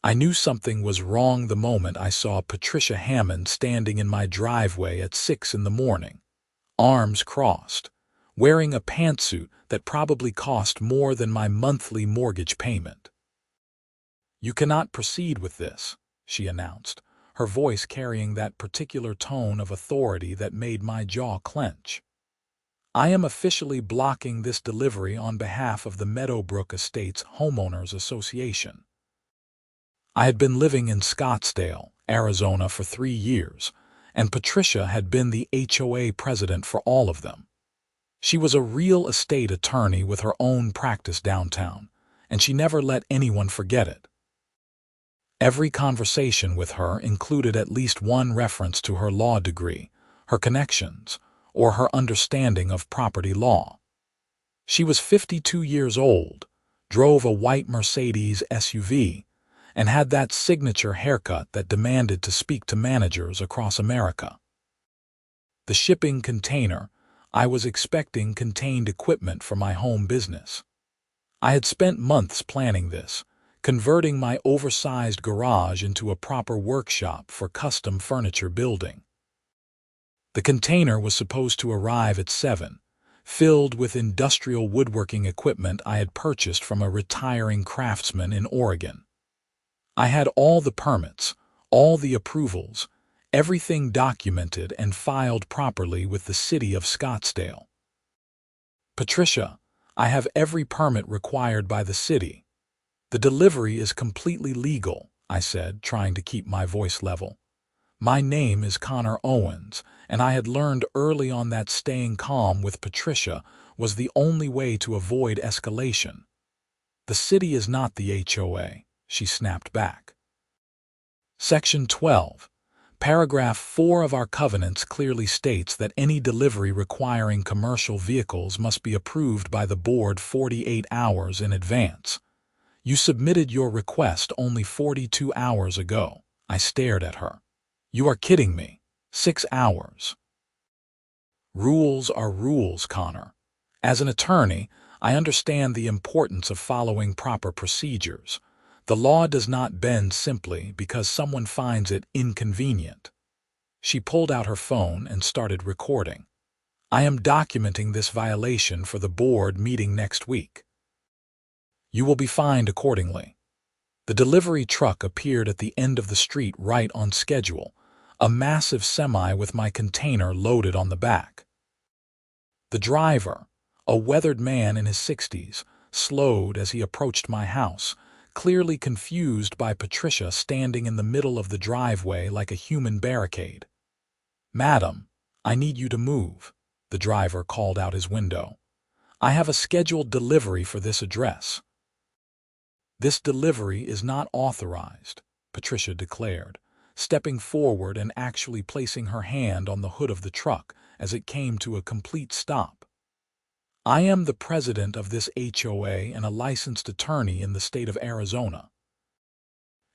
I knew something was wrong the moment I saw Patricia Hammond standing in my driveway at 6 in the morning, arms crossed, wearing a pantsuit that probably cost more than my monthly mortgage payment. "You cannot proceed with this," she announced, her voice carrying that particular tone of authority that made my jaw clench. "I am officially blocking this delivery on behalf of the Meadowbrook Estates Homeowners Association." I had been living in Scottsdale, Arizona for 3 years, and Patricia had been the HOA president for all of them. She was a real estate attorney with her own practice downtown, and she never let anyone forget it. Every conversation with her included at least one reference to her law degree, her connections, or her understanding of property law. She was 52 years old, drove a white Mercedes SUV, and had that signature haircut that demanded to speak to managers across America. The shipping container I was expecting contained equipment for my home business. I had spent months planning this, converting my oversized garage into a proper workshop for custom furniture building. The container was supposed to arrive at 7, filled with industrial woodworking equipment I had purchased from a retiring craftsman in Oregon. I had all the permits, all the approvals, everything documented and filed properly with the city of Scottsdale. "Patricia, I have every permit required by the city. The delivery is completely legal," I said, trying to keep my voice level. My name is Connor Owens, and I had learned early on that staying calm with Patricia was the only way to avoid escalation. "The city is not the HOA," she snapped back. Section 12, Paragraph 4 of our covenants clearly states that any delivery requiring commercial vehicles must be approved by the board 48 hours in advance. "You submitted your request only 42 hours ago." I stared at her. "You are kidding me. 6 hours." "Rules are rules, Connor. As an attorney, I understand the importance of following proper procedures. The law does not bend simply because someone finds it inconvenient." She pulled out her phone and started recording. "I am documenting this violation for the board meeting next week. You will be fined accordingly." The delivery truck appeared at the end of the street right on schedule, a massive semi with my container loaded on the back. The driver, a weathered man in his 60s, slowed as he approached my house, clearly confused by Patricia standing in the middle of the driveway like a human barricade. "Madam, I need you to move," the driver called out his window. "I have a scheduled delivery for this address." "This delivery is not authorized," Patricia declared, stepping forward and actually placing her hand on the hood of the truck as it came to a complete stop. "I am the president of this HOA and a licensed attorney in the state of Arizona.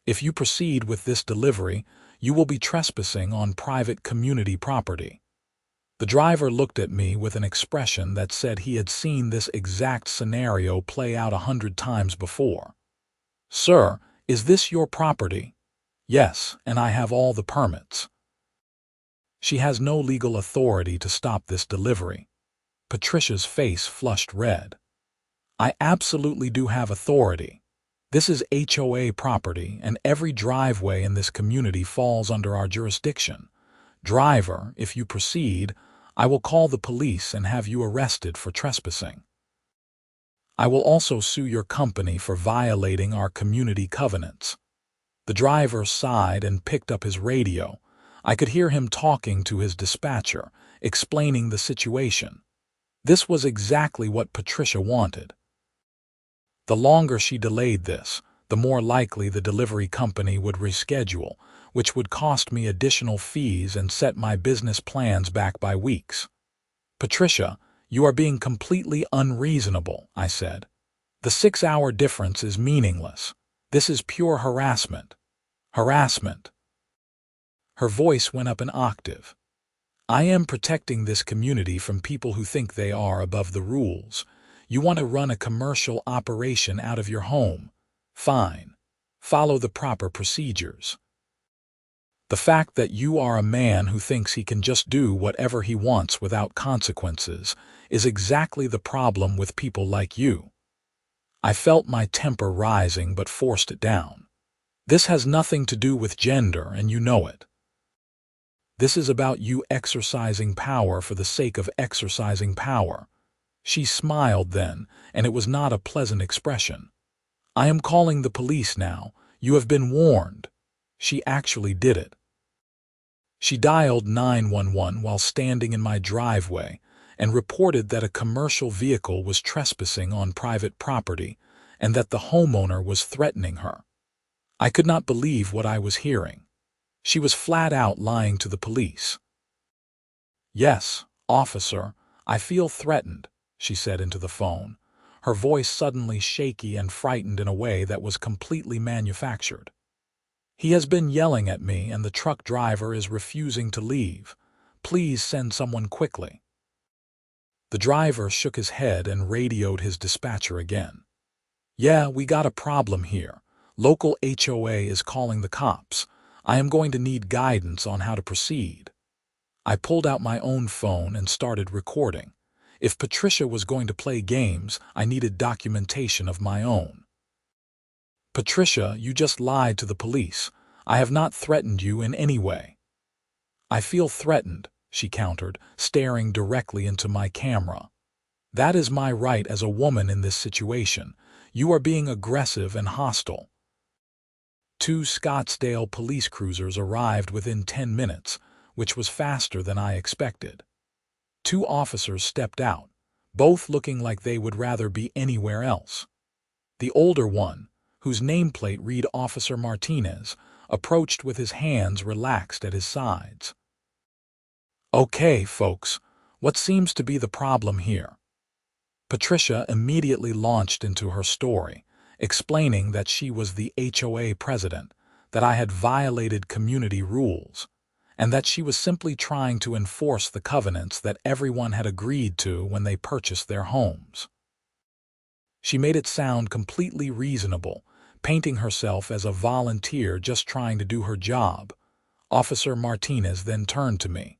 If you proceed with this delivery, you will be trespassing on private community property." The driver looked at me with an expression that said he had seen this exact scenario play out 100 times before. "Sir, is this your property?" "Yes, and I have all the permits." "She has no legal authority to stop this delivery." Patricia's face flushed red. "I absolutely do have authority. This is HOA property, and every driveway in this community falls under our jurisdiction. Driver, if you proceed, I will call the police and have you arrested for trespassing. I will also sue your company for violating our community covenants." The driver sighed and picked up his radio. I could hear him talking to his dispatcher, explaining the situation. This was exactly what Patricia wanted. The longer she delayed this, the more likely the delivery company would reschedule, which would cost me additional fees and set my business plans back by weeks. "Patricia, you are being completely unreasonable," I said. "The 6-hour difference is meaningless. This is pure harassment." "Harassment." Her voice went up an octave. "I am protecting this community from people who think they are above the rules. You want to run a commercial operation out of your home. Fine. Follow the proper procedures. The fact that you are a man who thinks he can just do whatever he wants without consequences is exactly the problem with people like you. I felt my temper rising but forced it down. This has nothing to do with gender, and you know it. This is about you exercising power for the sake of exercising power. She smiled then, and it was not a pleasant expression. I am calling the police now. You have been warned. She actually did it. She dialed 911 while standing in my driveway and reported that a commercial vehicle was trespassing on private property and that the homeowner was threatening her. I could not believe what I was hearing. She was flat out lying to the police. "Yes, officer, I feel threatened," she said into the phone, her voice suddenly shaky and frightened in a way that was completely manufactured. "He has been yelling at me and the truck driver is refusing to leave. Please send someone quickly." The driver shook his head and radioed his dispatcher again. "Yeah, we got a problem here. Local HOA is calling the cops. I am going to need guidance on how to proceed." I pulled out my own phone and started recording. If Patricia was going to play games, I needed documentation of my own. "Patricia, you just lied to the police. I have not threatened you in any way." "I feel threatened," she countered, staring directly into my camera. "That is my right as a woman in this situation. You are being aggressive and hostile." 2 Scottsdale police cruisers arrived within 10 minutes, which was faster than I expected. 2 officers stepped out, both looking like they would rather be anywhere else. The older one, whose nameplate read Officer Martinez, approached with his hands relaxed at his sides. "Okay, folks, what seems to be the problem here?" Patricia immediately launched into her story, explaining that she was the HOA president, that I had violated community rules, and that she was simply trying to enforce the covenants that everyone had agreed to when they purchased their homes. She made it sound completely reasonable, painting herself as a volunteer just trying to do her job. Officer Martinez then turned to me.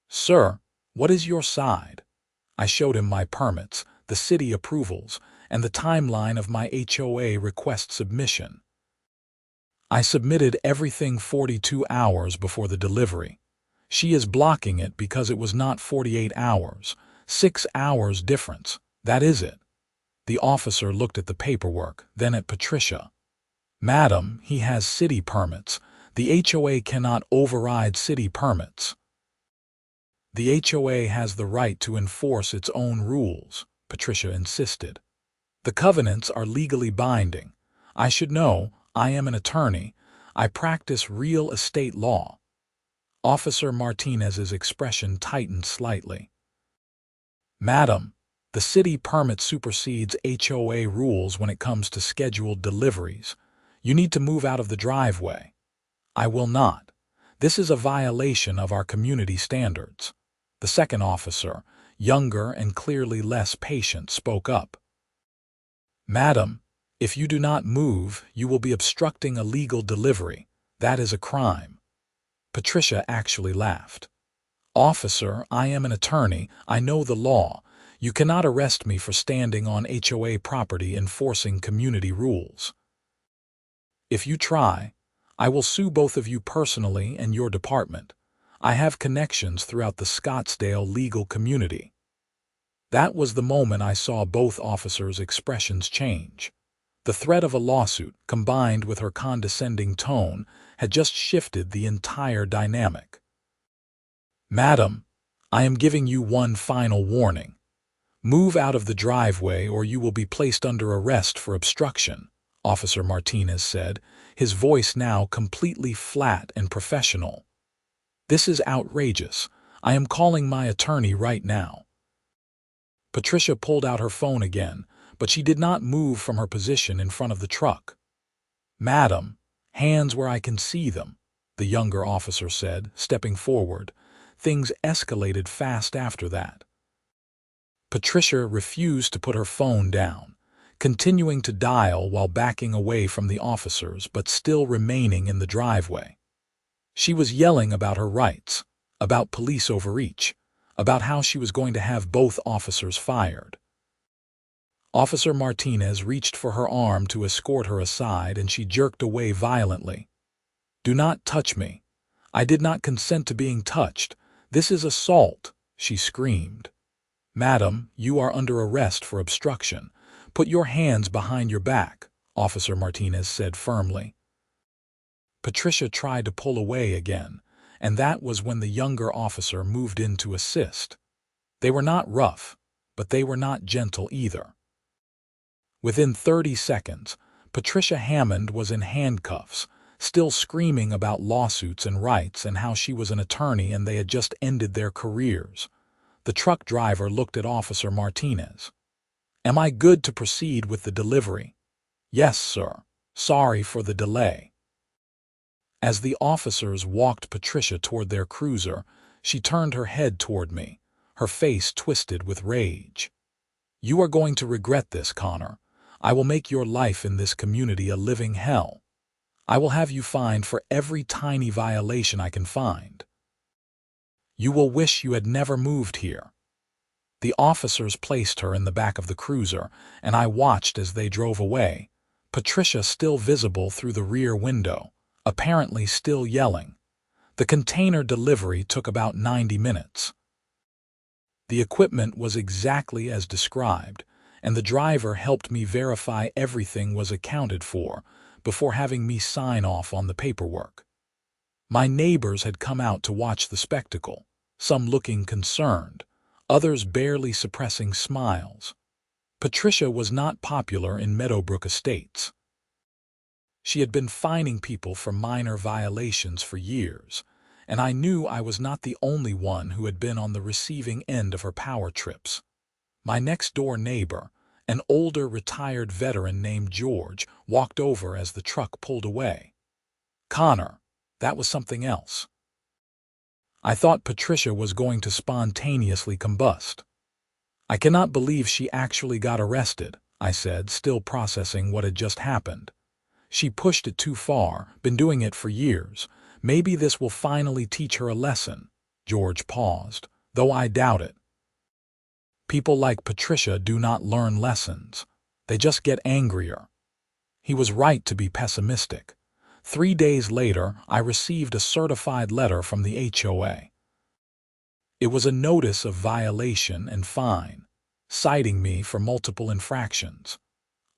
"Sir, what is your side?" I showed him my permits, the city approvals, and the timeline of my HOA request submission. "I submitted everything 42 hours before the delivery. She is blocking it because it was not 48 hours, 6 hours difference. That is it." The officer looked at the paperwork, then at Patricia. "Madam, he has city permits. The HOA cannot override city permits." "The HOA has the right to enforce its own rules," Patricia insisted. "The covenants are legally binding. I should know. I am an attorney. I practice real estate law." Officer Martinez's expression tightened slightly. "Madam, the city permit supersedes HOA rules when it comes to scheduled deliveries. You need to move out of the driveway." "I will not. This is a violation of our community standards." The second officer, younger and clearly less patient, spoke up. "Madam, if you do not move, you will be obstructing a legal delivery. That is a crime." Patricia actually laughed. "Officer, I am an attorney. I know the law. You cannot arrest me for standing on HOA property enforcing community rules. If you try, I will sue both of you personally and your department. I have connections throughout the Scottsdale legal community." That was the moment I saw both officers' expressions change. The threat of a lawsuit, combined with her condescending tone, had just shifted the entire dynamic. "Madam, I am giving you one final warning. Move out of the driveway or you will be placed under arrest for obstruction," Officer Martinez said, his voice now completely flat and professional. "This is outrageous. I am calling my attorney right now." Patricia pulled out her phone again, but she did not move from her position in front of the truck. "Madam, hands where I can see them," the younger officer said, stepping forward. Things escalated fast after that. Patricia refused to put her phone down, continuing to dial while backing away from the officers but still remaining in the driveway. She was yelling about her rights, about police overreach, about how she was going to have both officers fired. Officer Martinez reached for her arm to escort her aside, and she jerked away violently. "Do not touch me. I did not consent to being touched. This is assault," she screamed. "Madam, you are under arrest for obstruction. Put your hands behind your back," Officer Martinez said firmly. Patricia tried to pull away again, and that was when the younger officer moved in to assist. They were not rough, but they were not gentle either. Within 30 seconds, Patricia Hammond was in handcuffs, still screaming about lawsuits and rights and how she was an attorney and they had just ended their careers. The truck driver looked at Officer Martinez. "Am I good to proceed with the delivery?" "Yes, sir. Sorry for the delay." As the officers walked Patricia toward their cruiser, she turned her head toward me, her face twisted with rage. "You are going to regret this, Connor. I will make your life in this community a living hell. I will have you fined for every tiny violation I can find. You will wish you had never moved here." The officers placed her in the back of the cruiser, and I watched as they drove away, Patricia still visible through the rear window, apparently still yelling. The container delivery took about 90 minutes. The equipment was exactly as described, and the driver helped me verify everything was accounted for before having me sign off on the paperwork. My neighbors had come out to watch the spectacle, some looking concerned, others barely suppressing smiles. Patricia was not popular in Meadowbrook Estates. She had been fining people for minor violations for years, and I knew I was not the only one who had been on the receiving end of her power trips. My next-door neighbor, an older retired veteran named George, walked over as the truck pulled away. "Connor, that was something else." I thought Patricia was going to spontaneously combust. "I cannot believe she actually got arrested," I said, still processing what had just happened. "She pushed it too far, been doing it for years. Maybe this will finally teach her a lesson." George paused, though I doubt it. "People like Patricia do not learn lessons. They just get angrier." He was right to be pessimistic. 3 days later, I received a certified letter from the HOA. It was a notice of violation and fine, citing me for multiple infractions: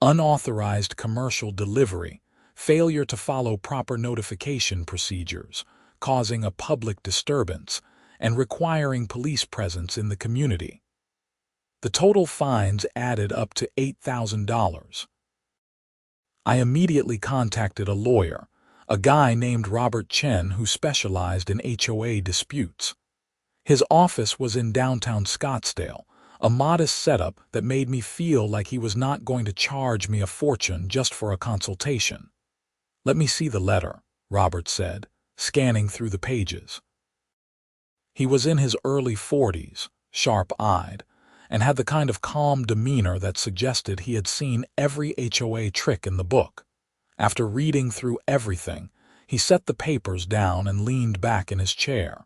unauthorized commercial delivery, failure to follow proper notification procedures, causing a public disturbance, and requiring police presence in the community. The total fines added up to $8,000. I immediately contacted a lawyer, a guy named Robert Chen who specialized in HOA disputes. His office was in downtown Scottsdale, a modest setup that made me feel like he was not going to charge me a fortune just for a consultation. "Let me see the letter," Robert said, scanning through the pages. He was in his early 40s, sharp-eyed, and had the kind of calm demeanor that suggested he had seen every HOA trick in the book. After reading through everything, he set the papers down and leaned back in his chair.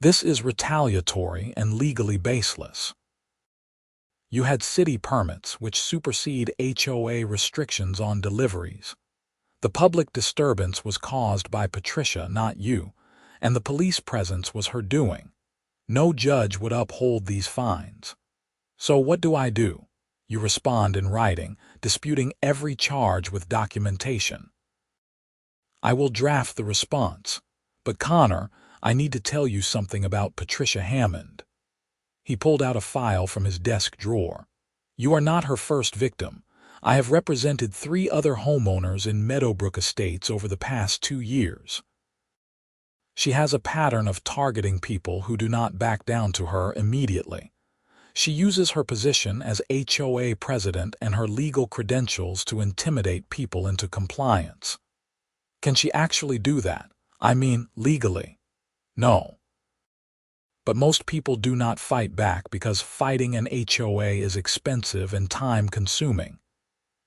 "This is retaliatory and legally baseless. You had city permits which supersede HOA restrictions on deliveries. The public disturbance was caused by Patricia, not you, and the police presence was her doing. No judge would uphold these fines. So what do? You respond in writing, disputing every charge with documentation. I will draft the response. But Connor, I need to tell you something about Patricia Hammond." He pulled out a file from his desk drawer. "You are not her first victim. I have represented 3 other homeowners in Meadowbrook Estates over the past 2 years. She has a pattern of targeting people who do not back down to her immediately. She uses her position as HOA president and her legal credentials to intimidate people into compliance." "Can she actually do that? I mean, legally?" "No. But most people do not fight back because fighting an HOA is expensive and time-consuming.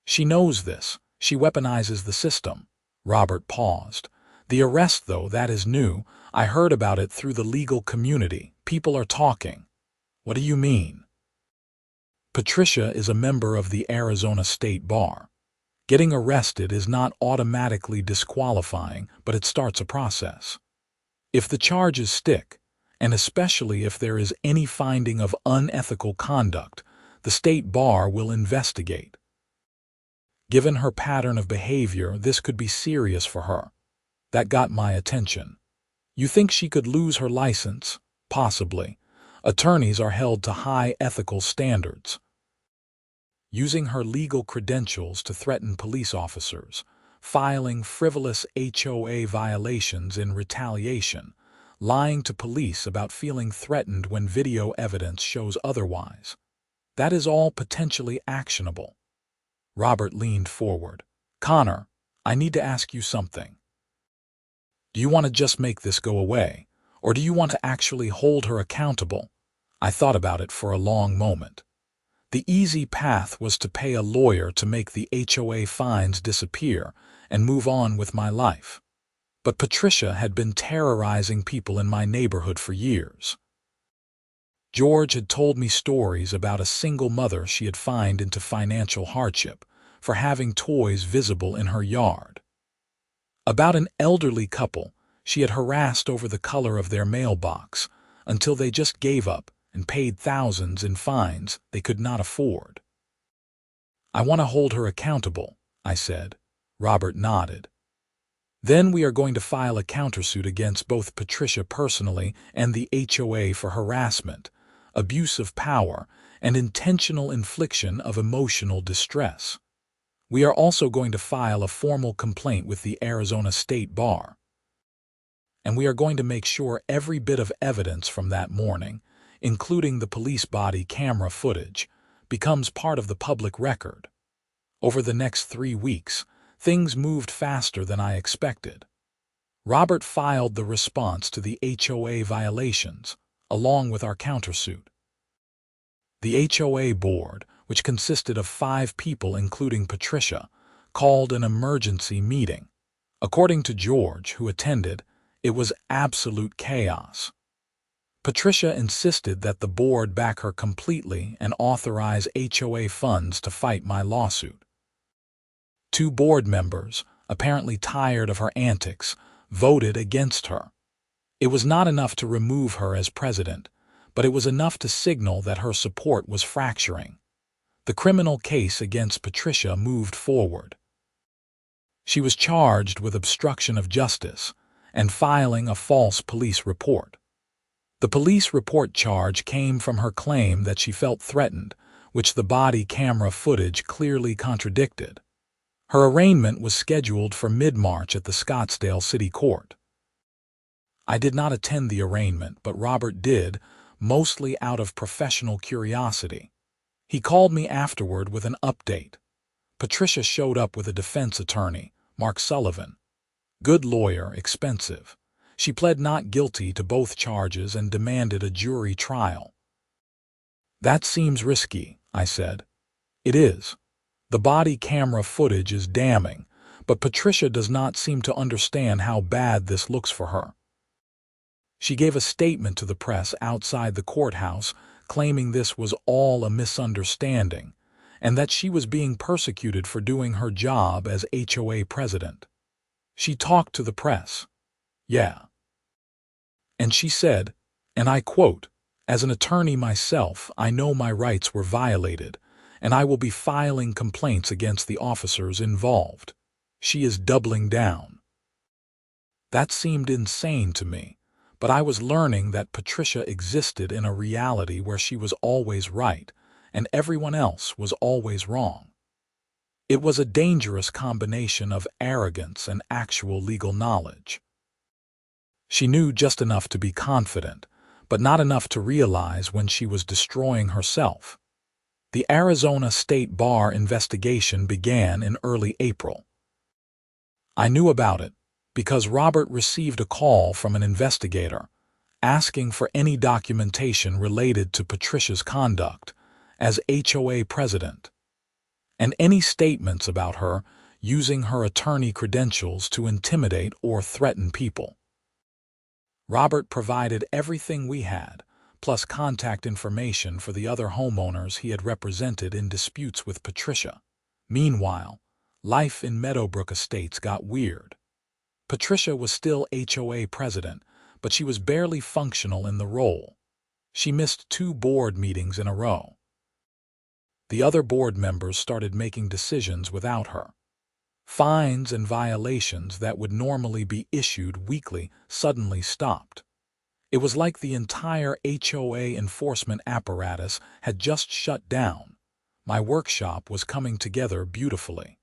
She knows this. She weaponizes the system. Robert paused. The arrest, though, that is new. I heard about it through the legal community. People are talking. What do you mean? Patricia is a member of the Arizona State Bar. Getting arrested is not automatically disqualifying, but it starts a process. If the charges stick, and especially if there is any finding of unethical conduct, the State Bar will investigate. Given her pattern of behavior, this could be serious for her. That got my attention. You think she could lose her license? Possibly. Attorneys are held to high ethical standards. Using her legal credentials to threaten police officers, filing frivolous HOA violations in retaliation, lying to police about feeling threatened when video evidence shows otherwise. That is all potentially actionable. Robert leaned forward. Connor, I need to ask you something. Do you want to just make this go away, or do you want to actually hold her accountable? I thought about it for a long moment. The easy path was to pay a lawyer to make the HOA fines disappear and move on with my life. But Patricia had been terrorizing people in my neighborhood for years. George had told me stories about a single mother she had fined into financial hardship for having toys visible in her yard. About an elderly couple she had harassed over the color of their mailbox until they just gave up and paid thousands in fines they could not afford. I want to hold her accountable, I said. Robert nodded. Then we are going to file a countersuit against both Patricia personally and the HOA for harassment, abuse of power, and intentional infliction of emotional distress. We are also going to file a formal complaint with the Arizona State Bar. And we are going to make sure every bit of evidence from that morning, including the police body camera footage, becomes part of the public record. Over the next 3 weeks, things moved faster than I expected. Robert filed the response to the HOA violations, along with our countersuit. The HOA board, which consisted of 5 people including Patricia, called an emergency meeting. According to George, who attended, it was absolute chaos. Patricia insisted that the board back her completely and authorize HOA funds to fight my lawsuit. 2 board members, apparently tired of her antics, voted against her. It was not enough to remove her as president, but it was enough to signal that her support was fracturing. The criminal case against Patricia moved forward. She was charged with obstruction of justice and filing a false police report. The police report charge came from her claim that she felt threatened, which the body camera footage clearly contradicted. Her arraignment was scheduled for mid-March at the Scottsdale City Court. I did not attend the arraignment, but Robert did, mostly out of professional curiosity. He called me afterward with an update. Patricia showed up with a defense attorney, Mark Sullivan. Good lawyer, expensive. She pled not guilty to both charges and demanded a jury trial. That seems risky, I said. It is. The body camera footage is damning, but Patricia does not seem to understand how bad this looks for her. She gave a statement to the press outside the courthouse claiming this was all a misunderstanding and that she was being persecuted for doing her job as HOA president. She talked to the press. Yeah. And she said, and I quote, "As an attorney myself, I know my rights were violated, and I will be filing complaints against the officers involved." She is doubling down. That seemed insane to me, but I was learning that Patricia existed in a reality where she was always right, and everyone else was always wrong. It was a dangerous combination of arrogance and actual legal knowledge. She knew just enough to be confident, but not enough to realize when she was destroying herself. The Arizona State Bar investigation began in early April. I knew about it because Robert received a call from an investigator asking for any documentation related to Patricia's conduct as HOA president. and any statements about her using her attorney credentials to intimidate or threaten people. Robert provided everything we had, plus contact information for the other homeowners he had represented in disputes with Patricia. Meanwhile, life in Meadowbrook Estates got weird. Patricia was still HOA president, but she was barely functional in the role. She missed 2 board meetings in a row. The other board members started making decisions without her. Fines and violations that would normally be issued weekly suddenly stopped. It was like the entire HOA enforcement apparatus had just shut down. My workshop was coming together beautifully.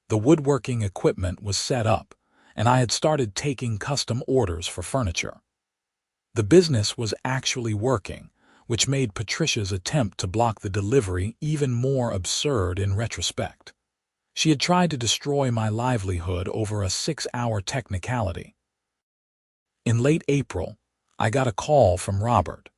The woodworking equipment was set up, and I had started taking custom orders for furniture. The business was actually working, which made Patricia's attempt to block the delivery even more absurd in retrospect. She had tried to destroy my livelihood over a 6-hour technicality. In late April, I got a call from Robert.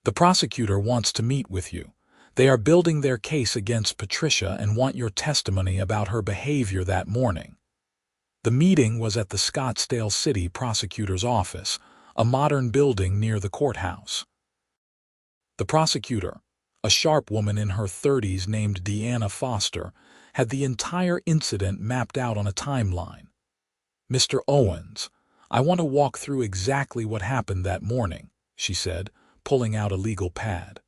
"The prosecutor wants to meet with you. They are building their case against Patricia and want your testimony about her behavior that morning." The meeting was at the Scottsdale City Prosecutor's Office, a modern building near the courthouse. The prosecutor, a sharp woman in her 30s named Deanna Foster, had the entire incident mapped out on a timeline. "Mr. Owens, I want to walk through exactly what happened that morning," she said, pulling out a legal pad.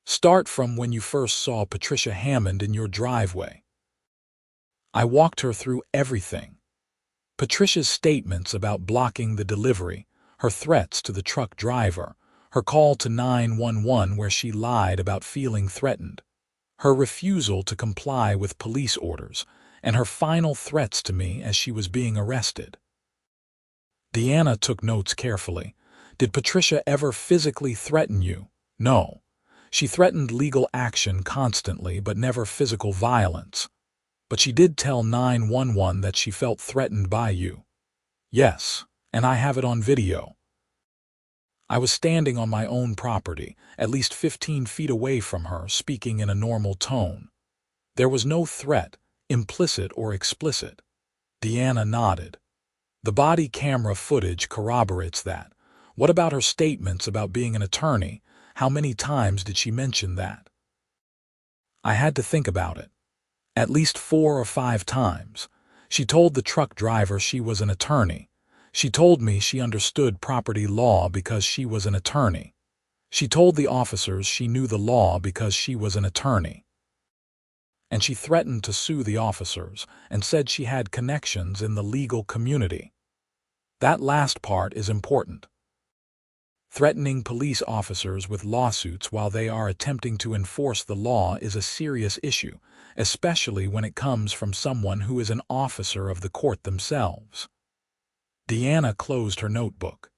"Start from when you first saw Patricia Hammond in your driveway." I walked her through everything. Patricia's statements about blocking the delivery, her threats to the truck driver, her call to 911 where she lied about feeling threatened, her refusal to comply with police orders, and her final threats to me as she was being arrested. Deanna took notes carefully. "Did Patricia ever physically threaten you?" "No. She threatened legal action constantly, but never physical violence. But she did tell 911 that she felt threatened by you." "Yes, and I have it on video." I was standing on my own property, at least 15 feet away from her, speaking in a normal tone. There was no threat, implicit or explicit. Deanna nodded. "The body camera footage corroborates that. What about her statements about being an attorney? How many times did she mention that?" I had to think about it. At least 4 or 5 times. She told the truck driver she was an attorney. She told me she understood property law because she was an attorney. She told the officers she knew the law because she was an attorney. And she threatened to sue the officers and said she had connections in the legal community. That last part is important. Threatening police officers with lawsuits while they are attempting to enforce the law is a serious issue, especially when it comes from someone who is an officer of the court themselves. Deanna closed her notebook.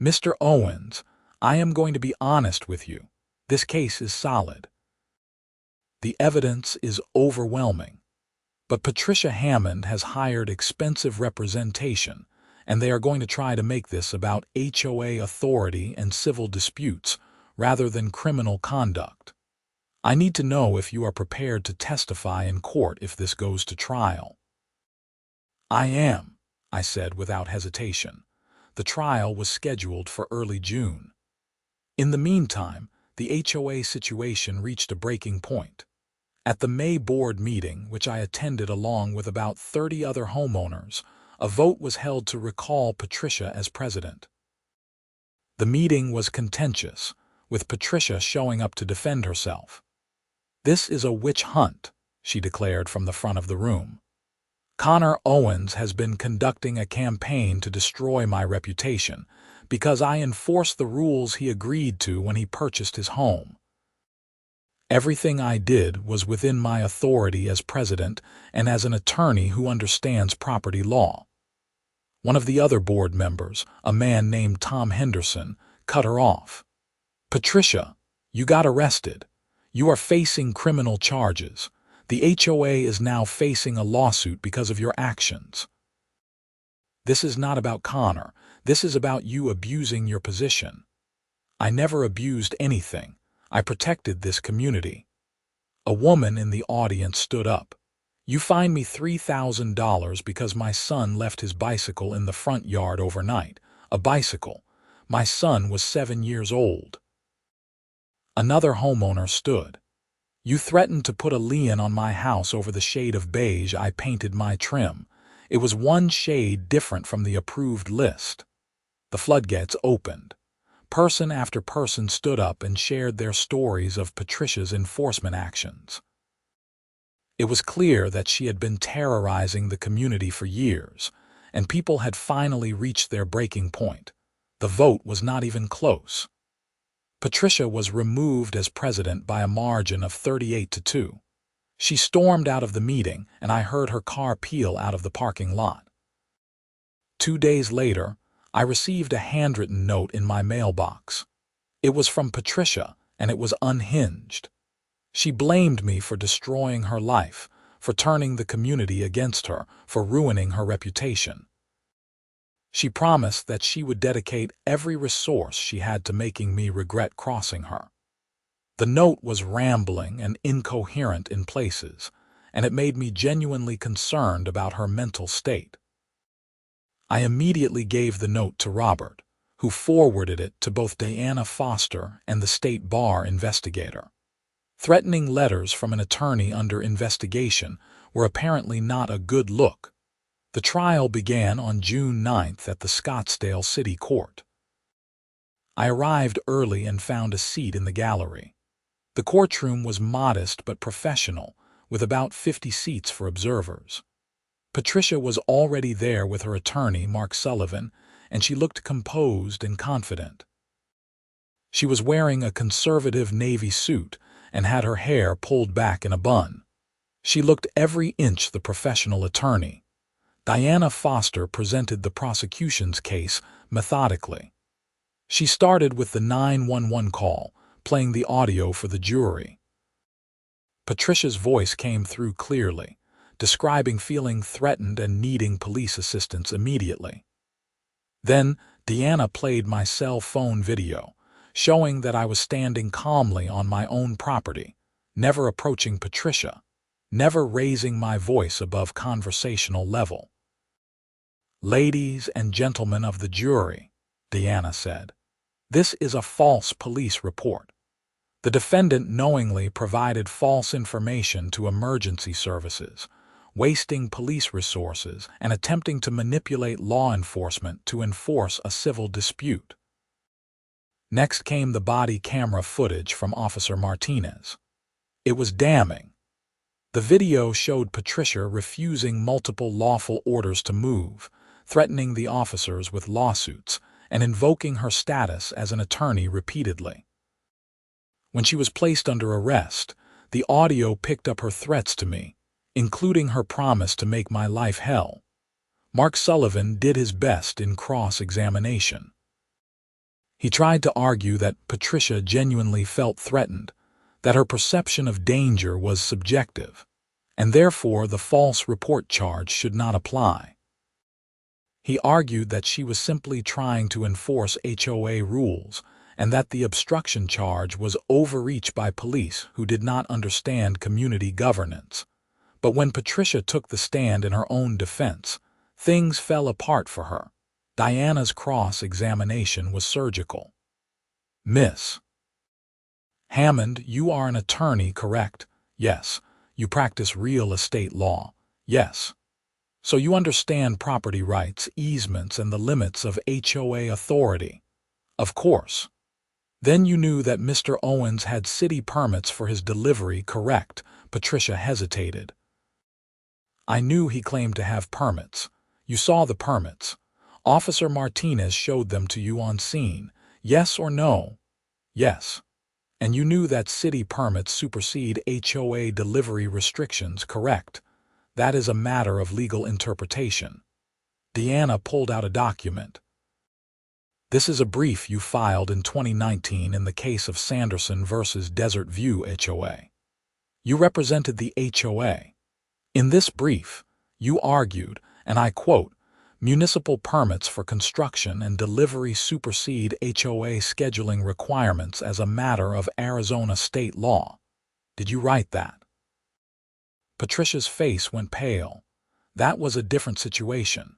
"Mr. Owens, I am going to be honest with you. This case is solid. The evidence is overwhelming. But Patricia Hammond has hired expensive representation, and they are going to try to make this about HOA authority and civil disputes rather than criminal conduct. I need to know if you are prepared to testify in court if this goes to trial." "I am," I said without hesitation. The trial was scheduled for early June. In the meantime, the HOA situation reached a breaking point. At the May board meeting, which I attended along with about 30 other homeowners, a vote was held to recall Patricia as president. The meeting was contentious, with Patricia showing up to defend herself. "This is a witch hunt," she declared from the front of the room. "Connor Owens has been conducting a campaign to destroy my reputation because I enforced the rules he agreed to when he purchased his home. Everything I did was within my authority as president and as an attorney who understands property law." One of the other board members, a man named Tom Henderson, cut her off. "Patricia, you got arrested. You are facing criminal charges. The HOA is now facing a lawsuit because of your actions. This is not about Connor. This is about you abusing your position." "I never abused anything. I protected this community." A woman in the audience stood up. "You fined me $3,000 because my son left his bicycle in the front yard overnight. A bicycle. My son was 7 years old." Another homeowner stood. "You threatened to put a lien on my house over the shade of beige I painted my trim. It was one shade different from the approved list." The floodgates opened. Person after person stood up and shared their stories of Patricia's enforcement actions. It was clear that she had been terrorizing the community for years, and people had finally reached their breaking point. The vote was not even close. Patricia was removed as president by a margin of 38-2. She stormed out of the meeting, and I heard her car peel out of the parking lot. 2 days later, I received a handwritten note in my mailbox. It was from Patricia, and it was unhinged. She blamed me for destroying her life, for turning the community against her, for ruining her reputation. She promised that she would dedicate every resource she had to making me regret crossing her. The note was rambling and incoherent in places, and it made me genuinely concerned about her mental state. I immediately gave the note to Robert, who forwarded it to both Diana Foster and the state bar investigator. Threatening letters from an attorney under investigation were apparently not a good look. The trial began on June 9th at the Scottsdale City Court. I arrived early and found a seat in the gallery. The courtroom was modest but professional, with about 50 seats for observers. Patricia was already there with her attorney, Mark Sullivan, and she looked composed and confident. She was wearing a conservative navy suit and had her hair pulled back in a bun. She looked every inch the professional attorney. Diana Foster presented the prosecution's case methodically. She started with the 911 call, playing the audio for the jury. Patricia's voice came through clearly, describing feeling threatened and needing police assistance immediately. Then, Diana played my cell phone video, showing that I was standing calmly on my own property, never approaching Patricia, never raising my voice above conversational level. "Ladies and gentlemen of the jury," Diana said, "this is a false police report. The defendant knowingly provided false information to emergency services, wasting police resources and attempting to manipulate law enforcement to enforce a civil dispute." Next came the body camera footage from Officer Martinez. It was damning. The video showed Patricia refusing multiple lawful orders to move, threatening the officers with lawsuits, and invoking her status as an attorney repeatedly. When she was placed under arrest, the audio picked up her threats to me, including her promise to make my life hell. Mark Sullivan did his best in cross-examination. He tried to argue that Patricia genuinely felt threatened, that her perception of danger was subjective, and therefore the false report charge should not apply. He argued that she was simply trying to enforce HOA rules, and that the obstruction charge was overreach by police who did not understand community governance. But when Patricia took the stand in her own defense, things fell apart for her. Diana's cross-examination was surgical. "Miss Hammond, you are an attorney, correct? Yes. You practice real estate law? Yes. So you understand property rights, easements, and the limits of HOA authority? Of course. Then you knew that Mr. Owens had city permits for his delivery, correct?" Patricia hesitated. "I knew he claimed to have permits. You saw the permits. Officer Martinez showed them to you on scene. Yes or no?" "Yes." "And you knew that city permits supersede HOA delivery restrictions, correct? That is a matter of legal interpretation." Diana pulled out a document. "This is a brief you filed in 2019 in the case of Sanderson versus Desert View HOA. You represented the HOA. In this brief, you argued, and I quote, 'Municipal permits for construction and delivery supersede HOA scheduling requirements as a matter of Arizona state law.' Did you write that?" Patricia's face went pale. That was a different situation.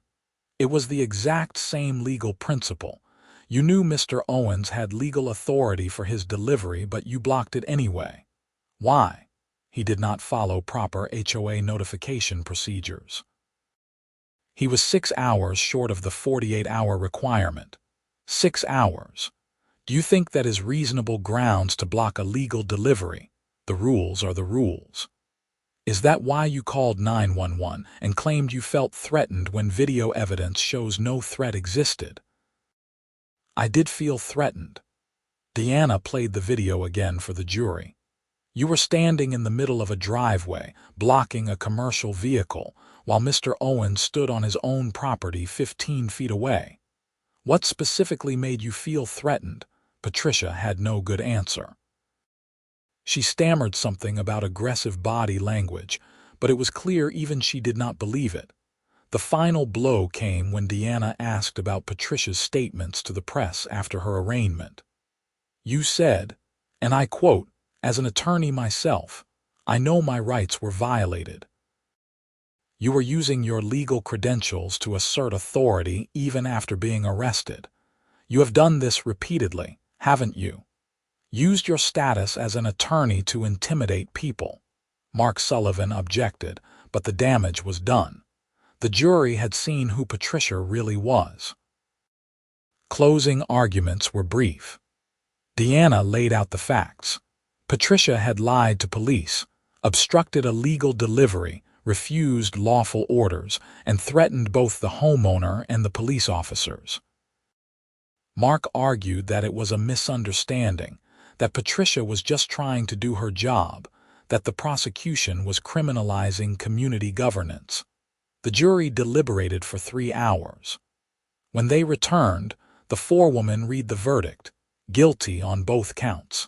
It was the exact same legal principle. You knew Mr. Owens had legal authority for his delivery, but you blocked it anyway. Why? He did not follow proper HOA notification procedures. He was 6 hours short of the 48-hour requirement. 6 hours. Do you think that is reasonable grounds to block a legal delivery? The rules are the rules. Is that why you called 911 and claimed you felt threatened when video evidence shows no threat existed? I did feel threatened. Deanna played the video again for the jury. You were standing in the middle of a driveway, blocking a commercial vehicle, while Mr. Owens stood on his own property 15 feet away. What specifically made you feel threatened? Patricia had no good answer. She stammered something about aggressive body language, but it was clear even she did not believe it. The final blow came when Deanna asked about Patricia's statements to the press after her arraignment. You said, and I quote, "As an attorney myself, I know my rights were violated." You were using your legal credentials to assert authority even after being arrested. You have done this repeatedly, haven't you? Used your status as an attorney to intimidate people. Mark Sullivan objected, but the damage was done. The jury had seen who Patricia really was. Closing arguments were brief. Deanna laid out the facts. Patricia had lied to police, obstructed a legal delivery, refused lawful orders, and threatened both the homeowner and the police officers. Mark argued that it was a misunderstanding, that Patricia was just trying to do her job, that the prosecution was criminalizing community governance. The jury deliberated for 3 hours. When they returned, the forewoman read the verdict, guilty on both counts.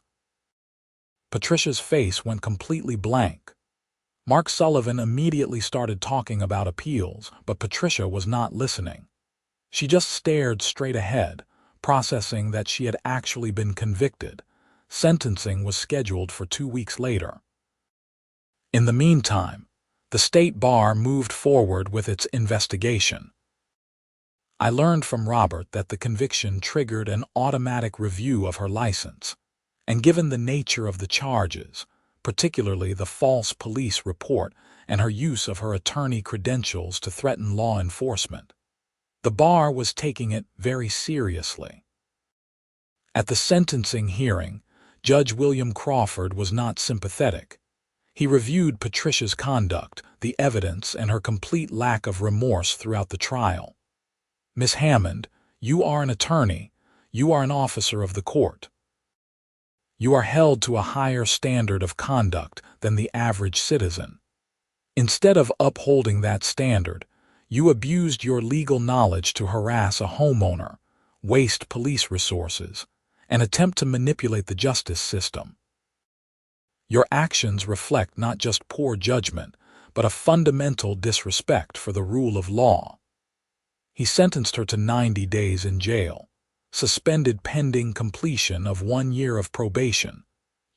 Patricia's face went completely blank. Mark Sullivan immediately started talking about appeals, but Patricia was not listening. She just stared straight ahead, processing that she had actually been convicted. Sentencing was scheduled for 2 weeks later. In the meantime, the state bar moved forward with its investigation. I learned from Robert that the conviction triggered an automatic review of her license, and given the nature of the charges, particularly the false police report and her use of her attorney credentials to threaten law enforcement, the bar was taking it very seriously. At the sentencing hearing, Judge William Crawford was not sympathetic. He reviewed Patricia's conduct, the evidence, and her complete lack of remorse throughout the trial. "Miss Hammond, you are an attorney. You are an officer of the court. You are held to a higher standard of conduct than the average citizen. Instead of upholding that standard, you abused your legal knowledge to harass a homeowner, waste police resources, and attempt to manipulate the justice system. Your actions reflect not just poor judgment, but a fundamental disrespect for the rule of law." He sentenced her to 90 days in jail, suspended pending completion of 1 year of probation,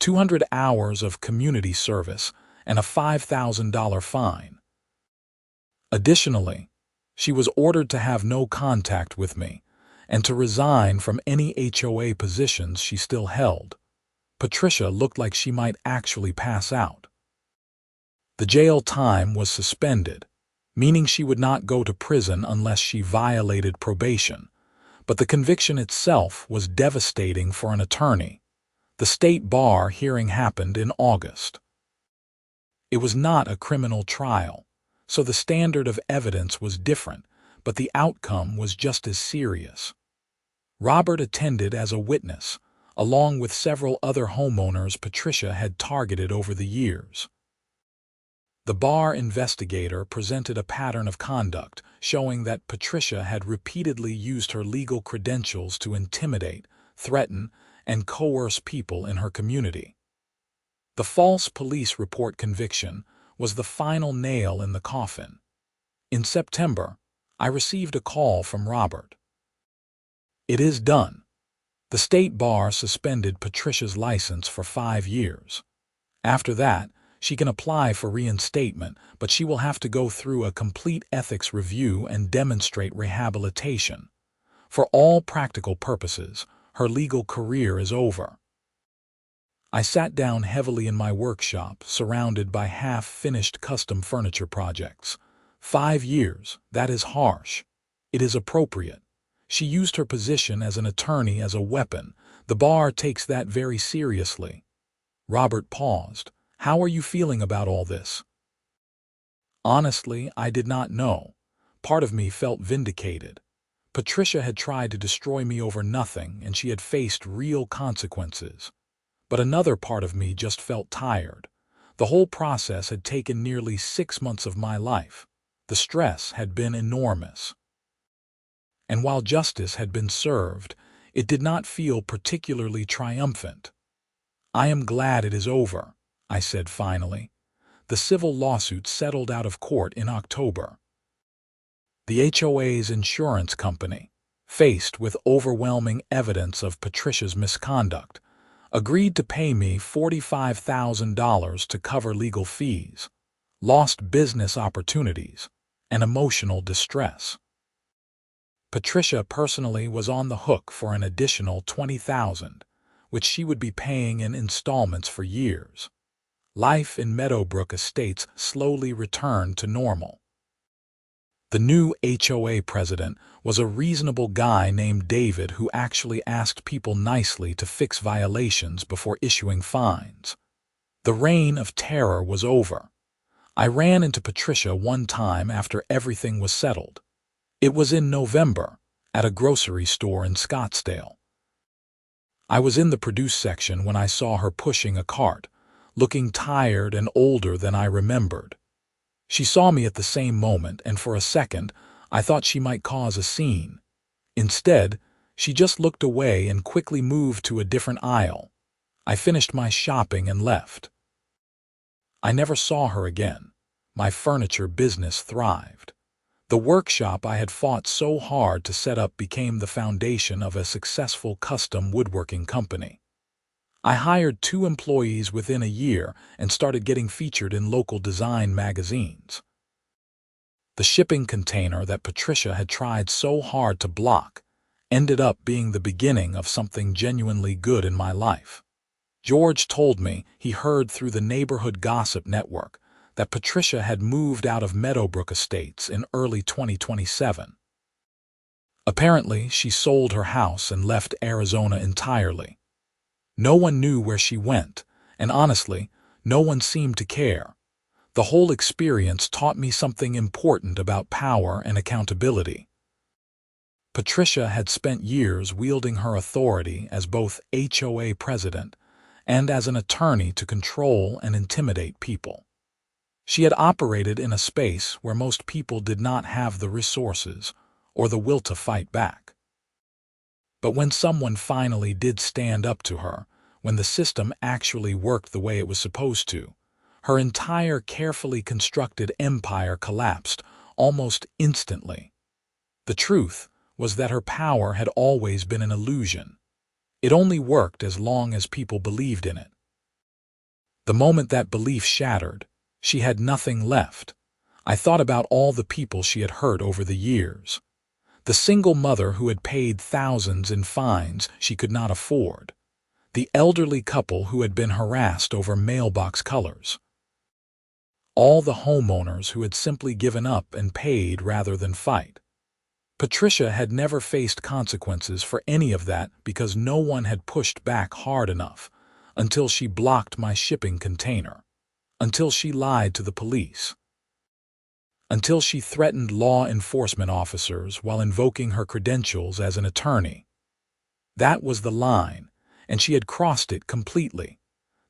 200 hours of community service, and a $5,000 fine. Additionally, she was ordered to have no contact with me and to resign from any HOA positions she still held. Patricia looked like she might actually pass out. The jail time was suspended, meaning she would not go to prison unless she violated probation, but the conviction itself was devastating for an attorney. The state bar hearing happened in August. It was not a criminal trial, so the standard of evidence was different, but the outcome was just as serious. Robert attended as a witness, along with several other homeowners Patricia had targeted over the years. The bar investigator presented a pattern of conduct showing that Patricia had repeatedly used her legal credentials to intimidate, threaten, and coerce people in her community. The false police report conviction was the final nail in the coffin. In September, I received a call from Robert. "It is done. The state bar suspended Patricia's license for 5 years. After that, she can apply for reinstatement, but she will have to go through a complete ethics review and demonstrate rehabilitation. For all practical purposes, her legal career is over. I sat down heavily in my workshop, surrounded by half-finished custom furniture projects. 5 years, that is harsh. It is appropriate. She used her position as an attorney as a weapon. The bar takes that very seriously. Robert paused. How are you feeling about all this? Honestly, I did not know. Part of me felt vindicated. Patricia had tried to destroy me over nothing, and she had faced real consequences. But another part of me just felt tired. The whole process had taken nearly 6 months of my life. The stress had been enormous. And while justice had been served, it did not feel particularly triumphant. I am glad it is over, I said finally. The civil lawsuit settled out of court in October. The HOA's insurance company, faced with overwhelming evidence of Patricia's misconduct, agreed to pay me $45,000 to cover legal fees, lost business opportunities, and emotional distress. Patricia personally was on the hook for an additional $20,000, which she would be paying in installments for years. Life in Meadowbrook Estates slowly returned to normal. The new HOA president was a reasonable guy named David who actually asked people nicely to fix violations before issuing fines. The reign of terror was over. I ran into Patricia one time after everything was settled. It was in November, at a grocery store in Scottsdale. I was in the produce section when I saw her pushing a cart, looking tired and older than I remembered. She saw me at the same moment, and for a second, I thought she might cause a scene. Instead, she just looked away and quickly moved to a different aisle. I finished my shopping and left. I never saw her again. My furniture business thrived. The workshop I had fought so hard to set up became the foundation of a successful custom woodworking company. I hired 2 employees within a year and started getting featured in local design magazines. The shipping container that Patricia had tried so hard to block ended up being the beginning of something genuinely good in my life. George told me he heard through the neighborhood gossip network that Patricia had moved out of Meadowbrook Estates in early 2027. Apparently, she sold her house and left Arizona entirely. No one knew where she went, and honestly, no one seemed to care. The whole experience taught me something important about power and accountability. Patricia had spent years wielding her authority as both HOA president and as an attorney to control and intimidate people. She had operated in a space where most people did not have the resources or the will to fight back. But when someone finally did stand up to her, when the system actually worked the way it was supposed to, her entire carefully constructed empire collapsed almost instantly. The truth was that her power had always been an illusion. It only worked as long as people believed in it. The moment that belief shattered, she had nothing left. I thought about all the people she had hurt over the years. The single mother who had paid thousands in fines she could not afford. The elderly couple who had been harassed over mailbox colors. All the homeowners who had simply given up and paid rather than fight. Patricia had never faced consequences for any of that because no one had pushed back hard enough, until she blocked my shipping container, until she lied to the police, until she threatened law enforcement officers while invoking her credentials as an attorney. That was the line, and she had crossed it completely.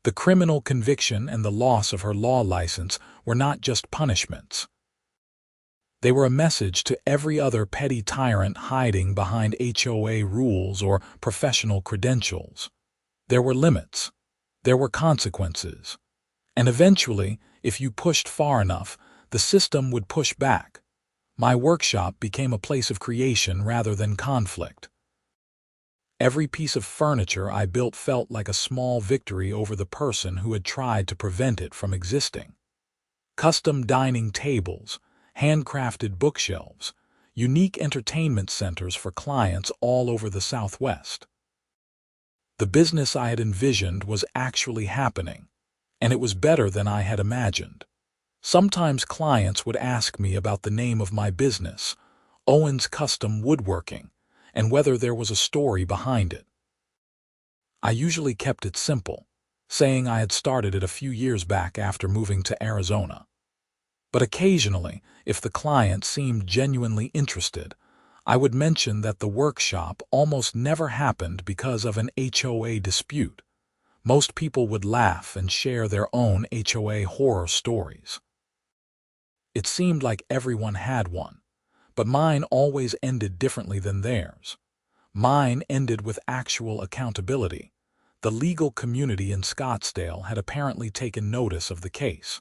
The criminal conviction and the loss of her law license were not just punishments. They were a message to every other petty tyrant hiding behind HOA rules or professional credentials. There were limits. There were consequences. And eventually, if you pushed far enough, the system would push back. My workshop became a place of creation rather than conflict. Every piece of furniture I built felt like a small victory over the person who had tried to prevent it from existing. Custom dining tables, handcrafted bookshelves, unique entertainment centers for clients all over the Southwest. The business I had envisioned was actually happening, and it was better than I had imagined. Sometimes clients would ask me about the name of my business, Owens Custom Woodworking, and whether there was a story behind it. I usually kept it simple, saying I had started it a few years back after moving to Arizona. But occasionally, if the client seemed genuinely interested, I would mention that the workshop almost never happened because of an HOA dispute. Most people would laugh and share their own HOA horror stories. It seemed like everyone had one, but mine always ended differently than theirs. Mine ended with actual accountability. The legal community in Scottsdale had apparently taken notice of the case.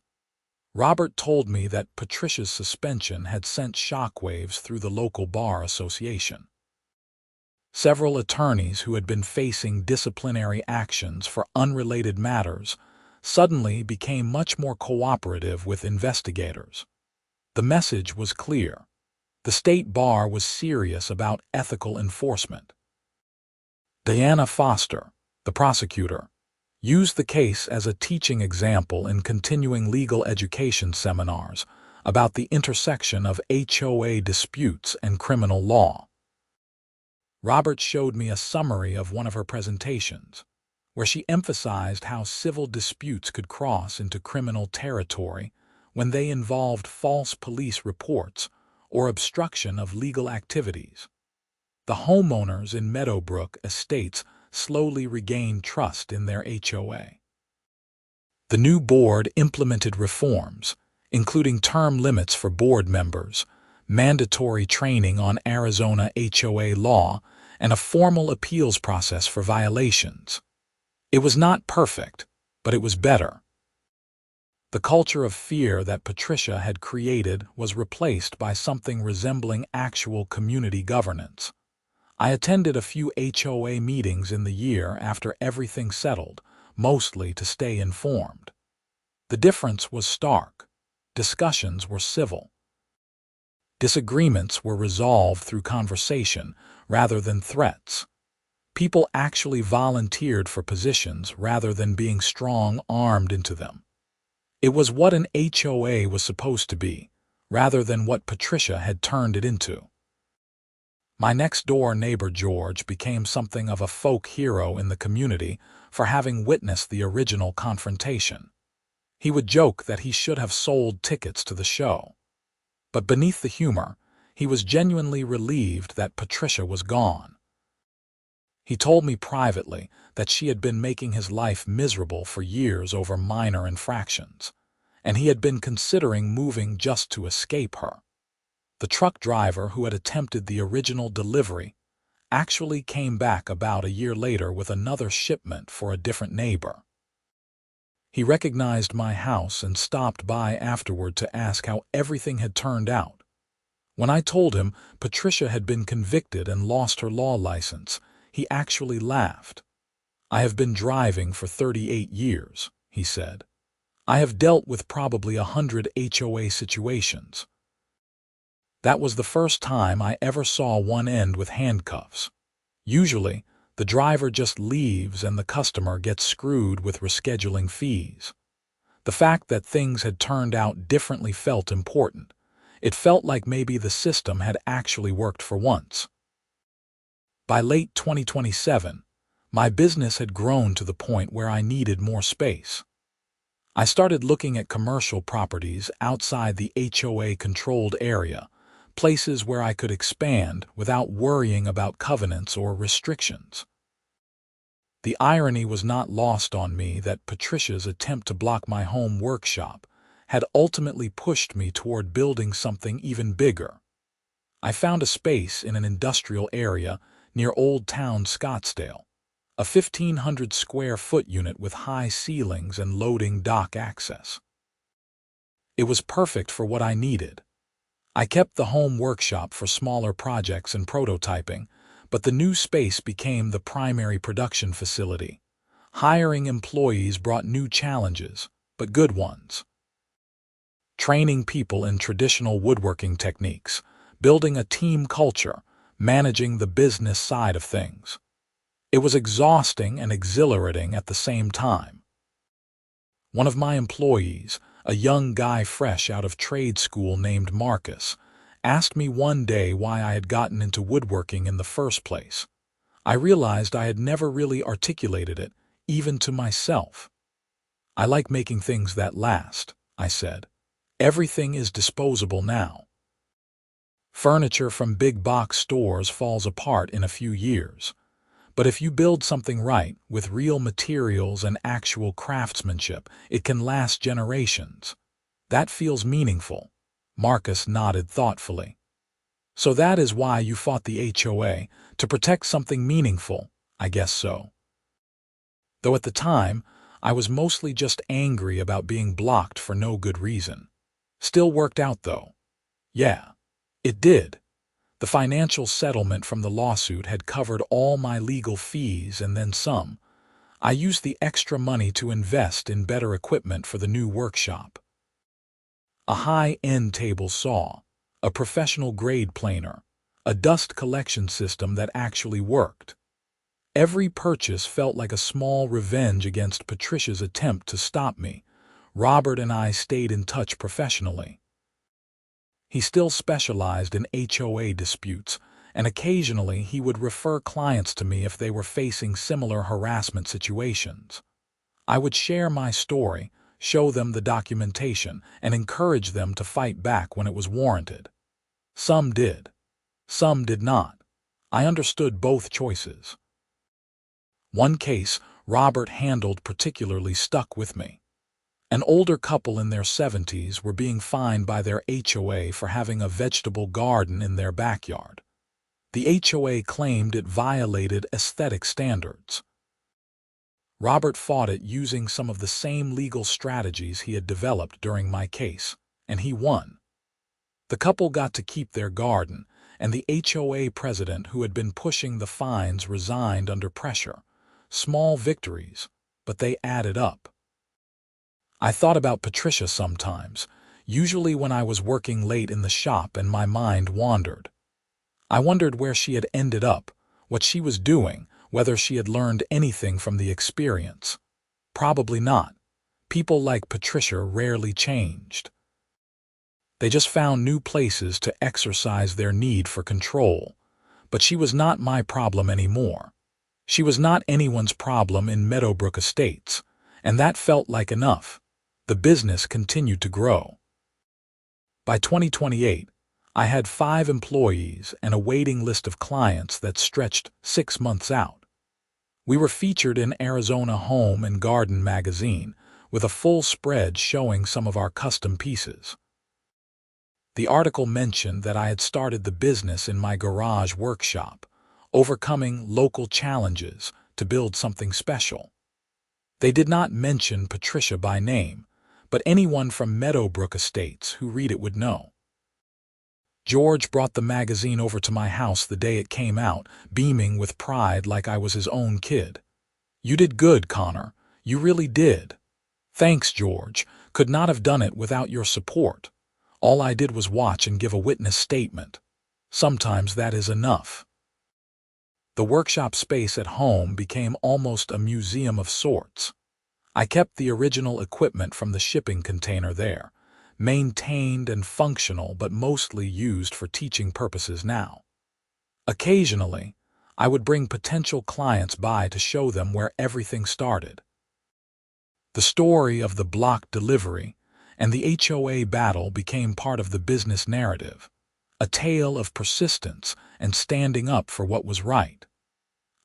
Robert told me that Patricia's suspension had sent shockwaves through the local bar association. Several attorneys who had been facing disciplinary actions for unrelated matters suddenly became much more cooperative with investigators. The message was clear. The state bar was serious about ethical enforcement. Diana Foster, the prosecutor, used the case as a teaching example in continuing legal education seminars about the intersection of HOA disputes and criminal law. Robert showed me a summary of one of her presentations, where she emphasized how civil disputes could cross into criminal territory when they involved false police reports or obstruction of legal activities. The homeowners in Meadowbrook Estates slowly regained trust in their HOA. The new board implemented reforms, including term limits for board members, mandatory training on Arizona HOA law, and a formal appeals process for violations. It was not perfect, but it was better. The culture of fear that Patricia had created was replaced by something resembling actual community governance. I attended a few HOA meetings in the year after everything settled, mostly to stay informed. The difference was stark. Discussions were civil. Disagreements were resolved through conversation rather than threats. People actually volunteered for positions rather than being strong-armed into them. It was what an HOA was supposed to be, rather than what Patricia had turned it into. My next-door neighbor George became something of a folk hero in the community for having witnessed the original confrontation. He would joke that he should have sold tickets to the show. But beneath the humor, he was genuinely relieved that Patricia was gone. He told me privately that she had been making his life miserable for years over minor infractions, and he had been considering moving just to escape her. The truck driver who had attempted the original delivery actually came back about a year later with another shipment for a different neighbor. He recognized my house and stopped by afterward to ask how everything had turned out. When I told him Patricia had been convicted and lost her law license, he actually laughed. "I have been driving for 38 years," he said. "I have dealt with probably 100 HOA situations. That was the first time I ever saw one end with handcuffs. Usually, the driver just leaves and the customer gets screwed with rescheduling fees." The fact that things had turned out differently felt important. It felt like maybe the system had actually worked for once. By late 2027, my business had grown to the point where I needed more space. I started looking at commercial properties outside the HOA-controlled area, places where I could expand without worrying about covenants or restrictions. The irony was not lost on me that Patricia's attempt to block my home workshop had ultimately pushed me toward building something even bigger. I found a space in an industrial area near Old Town Scottsdale, a 1,500 square foot unit with high ceilings and loading dock access. It was perfect for what I needed. I kept the home workshop for smaller projects and prototyping, but the new space became the primary production facility. Hiring employees brought new challenges, but good ones. Training people in traditional woodworking techniques, building a team culture, managing the business side of things. It was exhausting and exhilarating at the same time. One of my employees, a young guy fresh out of trade school named Marcus, asked me one day why I had gotten into woodworking in the first place. I realized I had never really articulated it, even to myself. "I like making things that last," I said. "Everything is disposable now. Furniture from big box stores falls apart in a few years. But if you build something right, with real materials and actual craftsmanship, it can last generations. That feels meaningful." Marcus nodded thoughtfully. "So that is why you fought the HOA, to protect something meaningful?" "I guess so." Though at the time, I was mostly just angry about being blocked for no good reason. Still worked out though. Yeah, it did. The financial settlement from the lawsuit had covered all my legal fees and then some. I used the extra money to invest in better equipment for the new workshop. A high-end table saw, a professional grade planer, a dust collection system that actually worked. Every purchase felt like a small revenge against Patricia's attempt to stop me. Robert and I stayed in touch professionally. He still specialized in HOA disputes, and occasionally he would refer clients to me if they were facing similar harassment situations. I would share my story, show them the documentation, and encourage them to fight back when it was warranted. Some did. Some did not. I understood both choices. One case Robert handled particularly stuck with me. An older couple in their 70s were being fined by their HOA for having a vegetable garden in their backyard. The HOA claimed it violated aesthetic standards. Robert fought it using some of the same legal strategies he had developed during my case, and he won. The couple got to keep their garden, and the HOA president who had been pushing the fines resigned under pressure. Small victories, but they added up. I thought about Patricia sometimes, usually when I was working late in the shop and my mind wandered. I wondered where she had ended up, what she was doing, whether she had learned anything from the experience. Probably not. People like Patricia rarely changed. They just found new places to exercise their need for control. But she was not my problem anymore. She was not anyone's problem in Meadowbrook Estates, and that felt like enough. The business continued to grow. By 2028, I had 5 employees and a waiting list of clients that stretched 6 months out. We were featured in Arizona Home and Garden magazine, with a full spread showing some of our custom pieces. The article mentioned that I had started the business in my garage workshop, overcoming local challenges to build something special. They did not mention Patricia by name, but anyone from Meadowbrook Estates who read it would know. George brought the magazine over to my house the day it came out, beaming with pride like I was his own kid. "You did good, Connor. You really did." "Thanks, George. Could not have done it without your support. All I did was watch and give a witness statement. Sometimes that is enough." The workshop space at home became almost a museum of sorts. I kept the original equipment from the shipping container there, maintained and functional but mostly used for teaching purposes now. Occasionally, I would bring potential clients by to show them where everything started. The story of the block delivery and the HOA battle became part of the business narrative, a tale of persistence and standing up for what was right.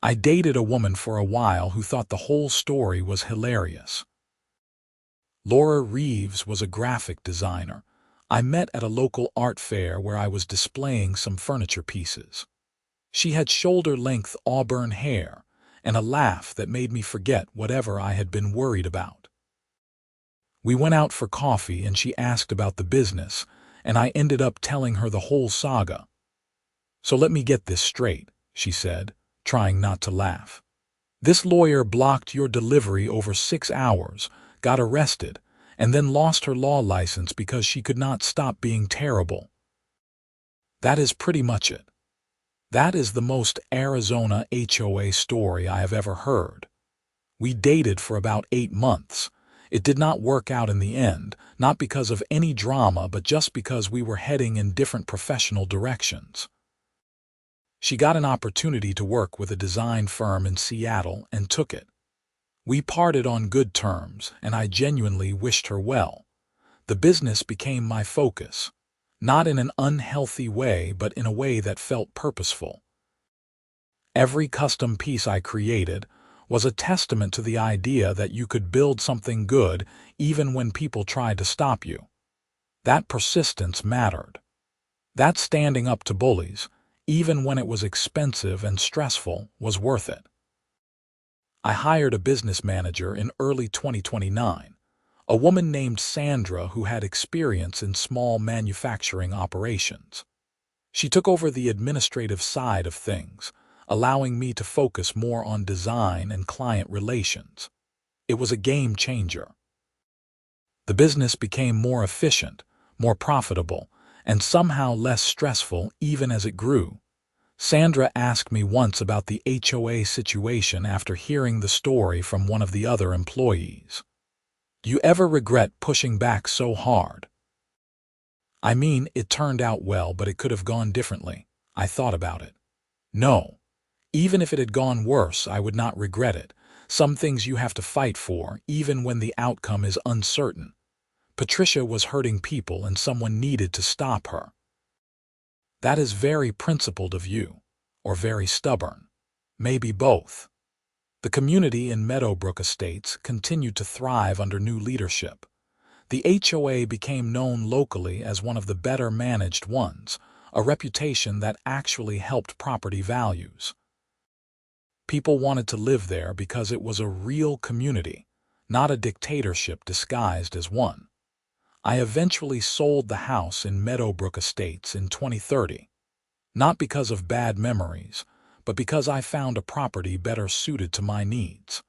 I dated a woman for a while who thought the whole story was hilarious. Laura Reeves was a graphic designer. I met at a local art fair where I was displaying some furniture pieces. She had shoulder-length auburn hair and a laugh that made me forget whatever I had been worried about. We went out for coffee and she asked about the business, and I ended up telling her the whole saga. "So let me get this straight. she said, trying not to laugh. This lawyer blocked your delivery over 6 hours, got arrested, and then lost her law license because she could not stop being terrible. That is pretty much it. That is the most Arizona HOA story I have ever heard. We dated for about 8 months. It did not work out in the end, not because of any drama, but just because we were heading in different professional directions. She got an opportunity to work with a design firm in Seattle and took it. We parted on good terms, and I genuinely wished her well. The business became my focus, not in an unhealthy way, but in a way that felt purposeful. Every custom piece I created was a testament to the idea that you could build something good even when people tried to stop you. That persistence mattered. That standing up to bullies, even when it was expensive and stressful, was worth it. I hired a business manager in early 2029, a woman named Sandra who had experience in small manufacturing operations. She took over the administrative side of things, allowing me to focus more on design and client relations. It was a game changer. The business became more efficient, more profitable, and somehow less stressful even as it grew. Sandra asked me once about the HOA situation after hearing the story from one of the other employees. "Do you ever regret pushing back so hard?" I mean, it turned out well, but it could have gone differently. I thought about it. No. Even if it had gone worse, I would not regret it. Some things you have to fight for, even when the outcome is uncertain. Patricia was hurting people and someone needed to stop her. That is very principled of you, or very stubborn. Maybe both. The community in Meadowbrook Estates continued to thrive under new leadership. The HOA became known locally as one of the better managed ones, a reputation that actually helped property values. People wanted to live there because it was a real community, not a dictatorship disguised as one. I eventually sold the house in Meadowbrook Estates in 2030, not because of bad memories, but because I found a property better suited to my needs.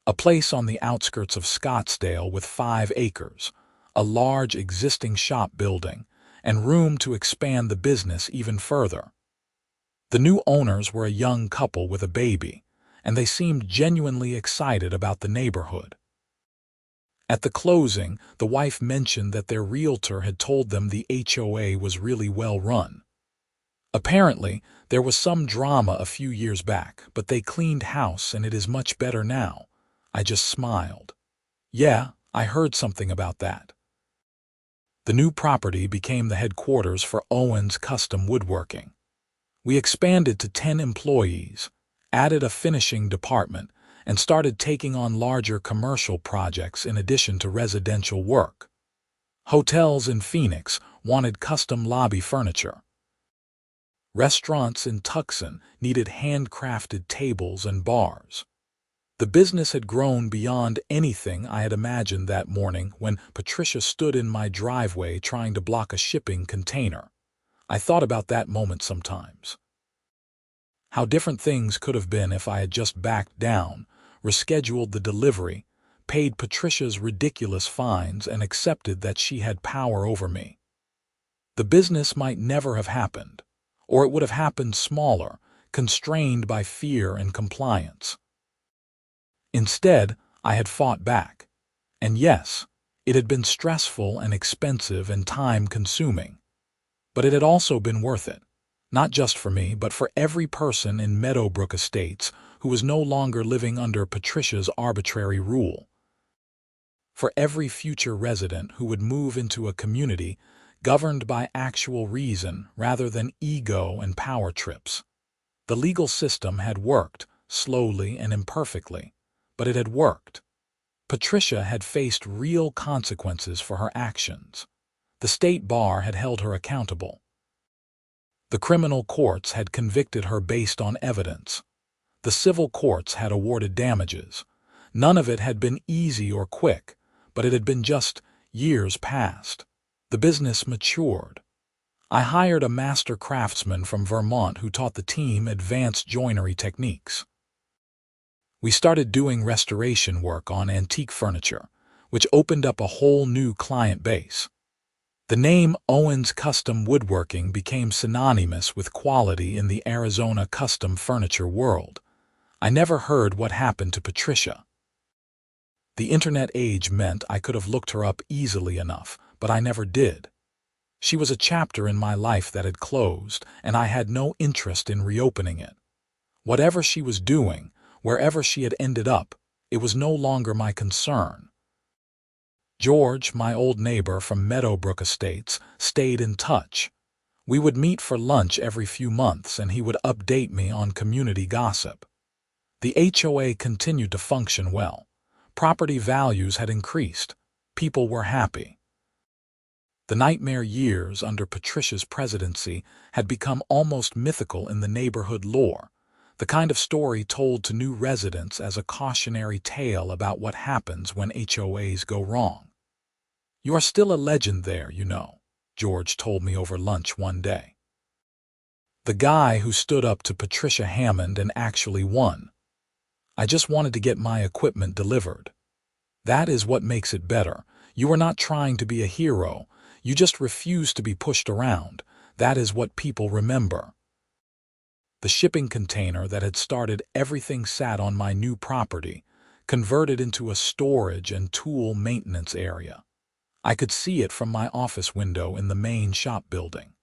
A place on the outskirts of Scottsdale with 5 acres, a large existing shop building, and room to expand the business even further. The new owners were a young couple with a baby, and they seemed genuinely excited about the neighborhood. At the closing, the wife mentioned that their realtor had told them the HOA was really well run. Apparently, there was some drama a few years back, but they cleaned house and it is much better now. I just smiled. Yeah, I heard something about that. The new property became the headquarters for Owens Custom Woodworking. We expanded to 10 employees, added a finishing department, and started taking on larger commercial projects in addition to residential work. Hotels in Phoenix wanted custom lobby furniture. Restaurants in Tucson needed handcrafted tables and bars. The business had grown beyond anything I had imagined that morning when Patricia stood in my driveway trying to block a shipping container. I thought about that moment sometimes. How different things could have been if I had just backed down, rescheduled the delivery, paid Patricia's ridiculous fines, and accepted that she had power over me. The business might never have happened, or it would have happened smaller, constrained by fear and compliance. Instead, I had fought back. And yes, it had been stressful and expensive and time-consuming. But it had also been worth it, not just for me, but for every person in Meadowbrook Estates who was no longer living under Patricia's arbitrary rule. For every future resident who would move into a community governed by actual reason rather than ego and power trips. The legal system had worked, slowly and imperfectly, but it had worked. Patricia had faced real consequences for her actions. The state bar had held her accountable. The criminal courts had convicted her based on evidence. The civil courts had awarded damages. None of it had been easy or quick, but it had been just years past. The business matured. I hired a master craftsman from Vermont who taught the team advanced joinery techniques. We started doing restoration work on antique furniture, which opened up a whole new client base. The name Owens Custom Woodworking became synonymous with quality in the Arizona custom furniture world. I never heard what happened to Patricia. The internet age meant I could have looked her up easily enough, but I never did. She was a chapter in my life that had closed, and I had no interest in reopening it. Whatever she was doing, wherever she had ended up, it was no longer my concern. George, my old neighbor from Meadowbrook Estates, stayed in touch. We would meet for lunch every few months, and he would update me on community gossip. The HOA continued to function well. Property values had increased. People were happy. The nightmare years under Patricia's presidency had become almost mythical in the neighborhood lore, the kind of story told to new residents as a cautionary tale about what happens when HOAs go wrong. "You are still a legend there, you know," George told me over lunch one day. "The guy who stood up to Patricia Hammond and actually won. I just wanted to get my equipment delivered. That is what makes it better. You are not trying to be a hero. You just refuse to be pushed around. That is what people remember." The shipping container that had started everything sat on my new property, converted into a storage and tool maintenance area. I could see it from my office window in the main shop building.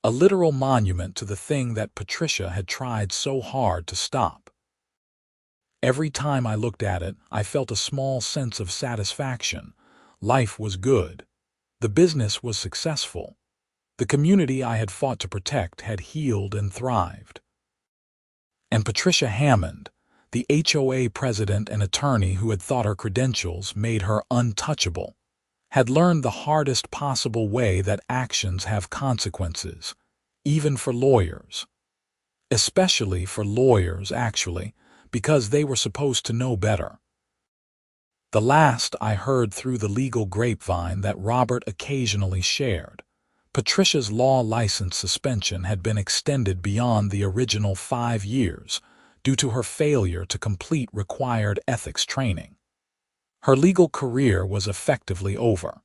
A literal monument to the thing that Patricia had tried so hard to stop. Every time I looked at it, I felt a small sense of satisfaction. Life was good. The business was successful. The community I had fought to protect had healed and thrived. And Patricia Hammond, the HOA president and attorney who had thought her credentials made her untouchable, had learned the hardest possible way that actions have consequences, even for lawyers. Especially for lawyers, actually, because they were supposed to know better. The last I heard through the legal grapevine that Robert occasionally shared, Patricia's law license suspension had been extended beyond the original 5 years due to her failure to complete required ethics training. Her legal career was effectively over.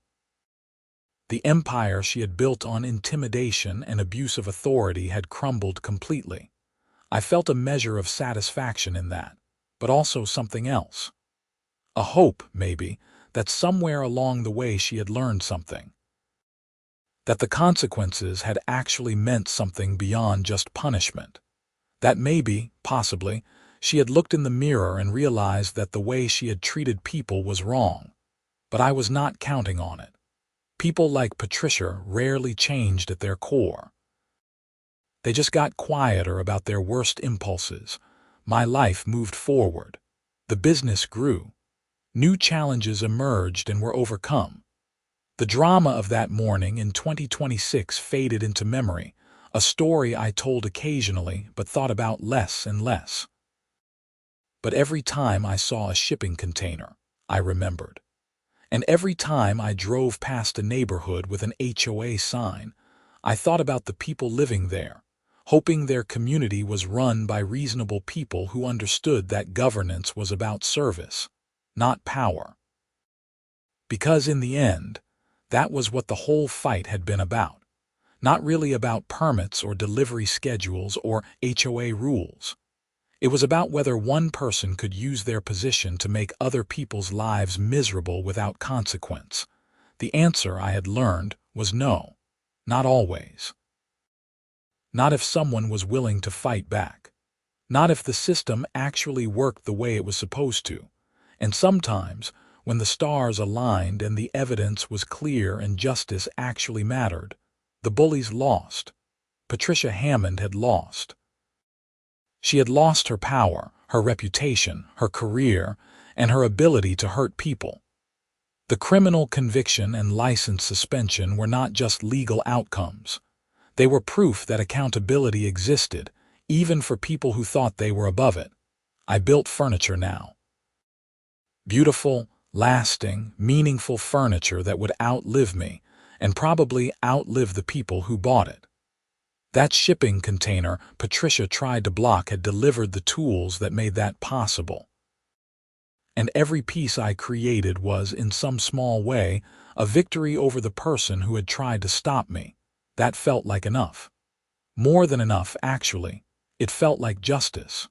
The empire she had built on intimidation and abuse of authority had crumbled completely. I felt a measure of satisfaction in that, but also something else. A hope, maybe, that somewhere along the way she had learned something. That the consequences had actually meant something beyond just punishment. That maybe, possibly, she had looked in the mirror and realized that the way she had treated people was wrong. But I was not counting on it. People like Patricia rarely changed at their core. They just got quieter about their worst impulses. My life moved forward. The business grew. New challenges emerged and were overcome. The drama of that morning in 2026 faded into memory, a story I told occasionally but thought about less and less. But every time I saw a shipping container, I remembered. And every time I drove past a neighborhood with an HOA sign, I thought about the people living there, hoping their community was run by reasonable people who understood that governance was about service, not power. Because in the end, that was what the whole fight had been about. Not really about permits or delivery schedules or HOA rules. It was about whether one person could use their position to make other people's lives miserable without consequence. The answer, I had learned, was no. Not always. Not if someone was willing to fight back. Not if the system actually worked the way it was supposed to. And sometimes, when the stars aligned and the evidence was clear and justice actually mattered, the bullies lost. Patricia Hammond had lost. She had lost her power, her reputation, her career, and her ability to hurt people. The criminal conviction and license suspension were not just legal outcomes. They were proof that accountability existed, even for people who thought they were above it. I built furniture now. Beautiful, lasting, meaningful furniture that would outlive me, and probably outlive the people who bought it. That shipping container Patricia tried to block had delivered the tools that made that possible. And every piece I created was, in some small way, a victory over the person who had tried to stop me. That felt like enough. More than enough, actually. It felt like justice.